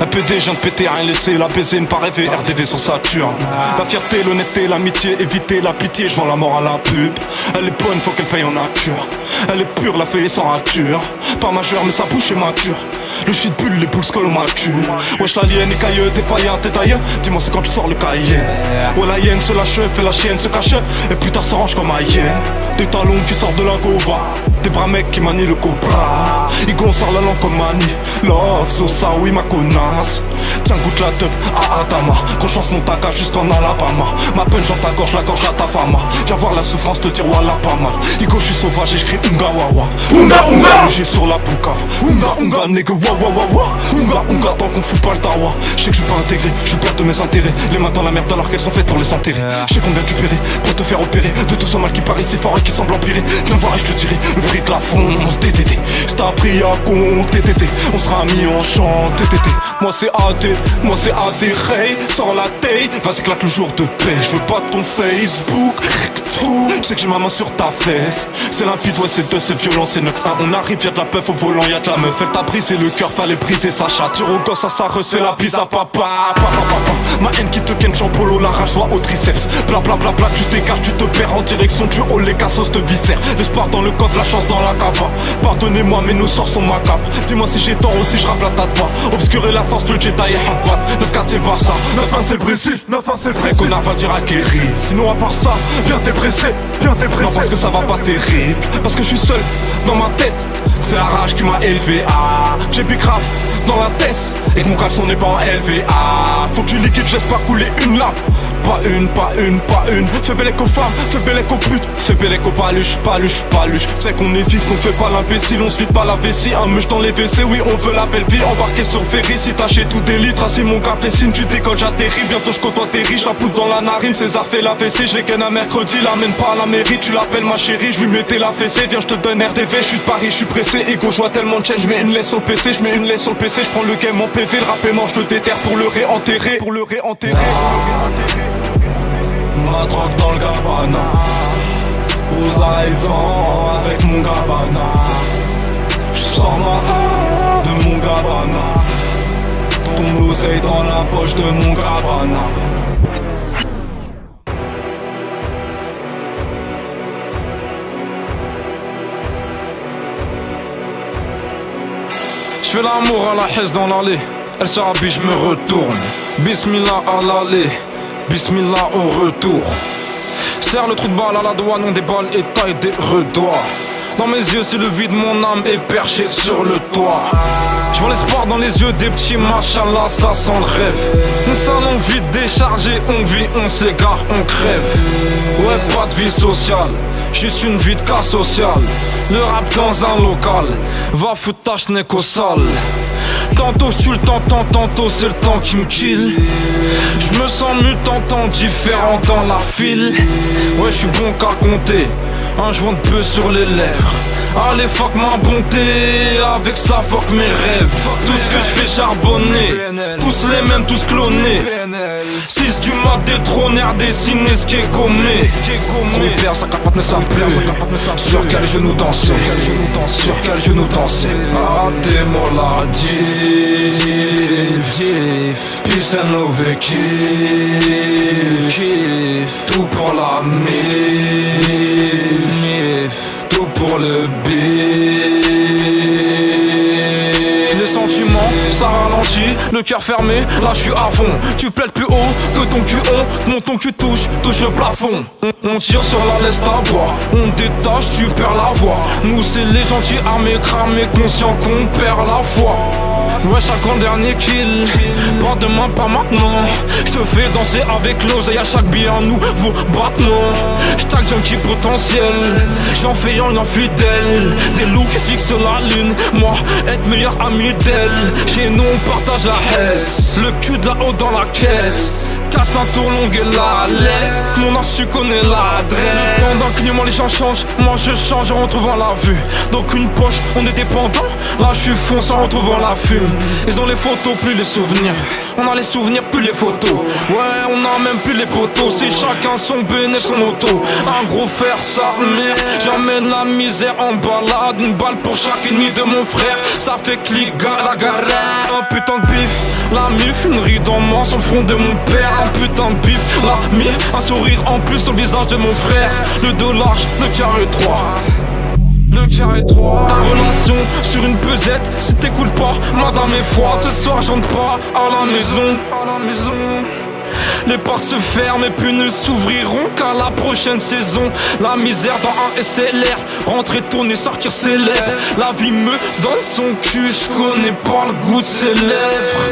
Un PD, je viens de péter, rien laissé, la baiser, ne pas rêver, RDV sur Saturne. La fierté, l'honnêteté, l'amitié, éviter la pitié, je vends la mort à la pub. Elle est bonne, faut qu'elle paye en nature. Elle est pure, la feuille est sans rature. Pas majeur, mais sa bouche est mature. Le shit bulle, les poules scol au mature. Wesh l'alien est cailleux, t'es faillant, t'es tailleux. Dis-moi c'est quand tu sors le cahier. Ouais la hyène se lâche, fait la chienne se cache. Et putain ça range comme un hyène. Des talons qui sortent de la gova. Des bras mecs qui manient le cobra. Igo on sort la langue comme mani. Love, so ça oui ma connasse. Tiens goûte la teub, Adama. Conchance mon taca jusqu'en Alabama. Ma punch dans ta gorge, la gorge à ta femme. Viens voir la souffrance, te dire wallah pas mal. Igo je suis sauvage et j'cris unga wawa. Unga unga, j'ai sur la poucave. Unga unga nigga wa wa wa wa. Unga unga tant qu'on fout pas le tawa. J'sais que j'suis pas intégré, j'suis pas de mes intérêts. Les mains dans la merde alors qu'elles sont faites pour les enterrer. J'sais combien tu paierais pour te faire opérer de tout ce mal qui paraît si fort et qui semble empirer. Viens voir et j'te dirai le prix de la fonce TTT. J't'ai appris à compter TTT. On sera mis en chant TTT. Moi c'est AD, moi c'est AD Ray. Sors la taille, vas-y claque le jour de paix. J'veux pas ton Facebook. J'sais que j'ai ma main sur ta fesse. C'est limpide, ouais c'est 2, c'est violent, c'est 9-1. On arrive, y'a de la peuf au volant, y'a de la meuf. Elle t'a brisé le cœur, fallait briser sa chatte. Tire au gosse à sa reuse, fais la bise à papa. Ma haine qui te ken champolo, la rage soit au triceps. Bla bla bla bla, tu t'écartes, tu te perds en direction du haut, les cassos te viscèrent. L'espoir dans le coffre, la chance dans la cava. Pardonnez-moi mais nos sorts sont macabres. Dis-moi si j'ai tort aussi, je rappe la tête pas. Obscurer la force, le Jedi et Habbat. 9-4 c'est Barça, 9-1 c'est le Brésil. 9-1 c'est le Brésil. Connard va dire à Kerry. Sinon à part ça, viens t'es pressé. Viens t'es pressé. Non parce que ça va pas terrible. Parce que je suis seul dans ma tête. C'est la rage qui m'a élevé. Ah, j'ai grave dans la tête. Et que mon caleçon n'est pas en LVA. Faut que tu liquides, je laisse pas couler une lame. Pas une, pas une, pas une. Fais belle aux femmes, fais belle aux putes. Fais belle aux paluches, paluche, paluche. T'sais qu'on est vif, qu'on fait pas l'imbécile. On se vide pas la vessie, un meuche dans les WC. Oui, on veut la belle vie, embarqué sur ferry. Si t'achètes tout des litres, assis mon café signe. Tu décolles, j'atterris, bientôt je côtoie tes riches. La poudre dans la narine, César fait la WC. Je les ken un mercredi, l'amène pas à la mairie. Tu l'appelles ma chérie, je lui mettais la fessée. Viens, je te donne RDV, je suis de Paris, je suis pressé. Ego, je vois tellement de chaînes, je mets une laisse sur le PC. Je mets une laisse sur le PC, je prends le game en PV. Le rap est mort, je te déterre pour le réenterrer. Pour le réenterrer. Ma drogue dans le Gabbana. Aux arrivants avec mon Gabbana. J'sors ma de mon Gabbana. Ton oseille dans la poche de mon Gabbana. J'fais l'amour à la hesse dans l'allée. Elle se rhabille, j'me retourne. Bismillah à l'allée. Bismillah au retour. Serre le trou de balle à la douane, on déballe et taille des redois. Dans mes yeux c'est le vide, mon âme est perchée sur le toit. J'vois l'espoir dans les yeux des petits, machallah, ça sent le rêve. Un salon vide, déchargé, on vit, on s'égare, on crève. Ouais, pas de vie sociale, juste une vie de cas social. Le rap dans un local, va foutre ta schneck au sale. Tantôt je tue le temps, tantôt c'est le temps qui me kill. Je me sens mutant, différent dans la file. Ouais, je suis bon qu'à compter, un joint de peu sur les lèvres. Allez fuck ma bonté, avec ça fuck mes rêves. Tout ce que je fais charbonner, tous les mêmes, tous clonés. 6 du mat détrôné, dessiné ce qui est gommé. Compère, sa capote ne savent plus sur quel genou danser, sur quel genou danser. Arrêtez-moi la div, peace and love et kiff. Tout pour la mif, tout pour le beat. Les sentiments, ça ralentit, le cœur fermé, là je suis à fond. Tu plaides plus haut que ton cul, monte ton cul touche le plafond. On tire sur la laisse à boire, on détache, tu perds la voix. Nous c'est les gentils armés, cramés, conscients qu'on perd la foi. Ouais, chacun dernier kill, pas demain, pas maintenant. J'te fais danser avec l'oseille, à chaque billet un nouveau battement. J'tag junkie potentiel, j'en fais un infidèle. Des loups qui fixent la lune, moi être meilleur ami d'elle. Chez nous on partage la hesse, le cul de là-haut dans la caisse. Casse un tour long et la laisse, mon âge tu connais l'adresse. Dans un clignement les gens changent, moi je change en retrouvant la vue. Donc une poche, on est dépendant, là je suis fonce en retrouvant la fume. Ils ont les photos, plus les souvenirs. On a les souvenirs, plus les photos. Ouais, on a même plus les potos. C'est chacun son béné, son auto. Un gros fer, ça mère. J'emmène la misère en balade. Une balle pour chaque ennemi de mon frère. Ça fait clic, la galère. Un putain de bif, La mif, une ride en moi sur le front de mon père. Un putain de bif, la mif, un sourire en plus sur le visage de mon frère. Le dos large, le carré 3. Le carré 3. Ta relation sur une pesette, si t'écoutes pas, madame est froide. Ce soir j'entre pas à la maison. Les portes se ferment et puis ne s'ouvriront qu'à la prochaine saison. La misère dans un SLR, rentrer, tourner, sortir ses lèvres. La vie me donne son cul, je connais pas le goût de ses lèvres.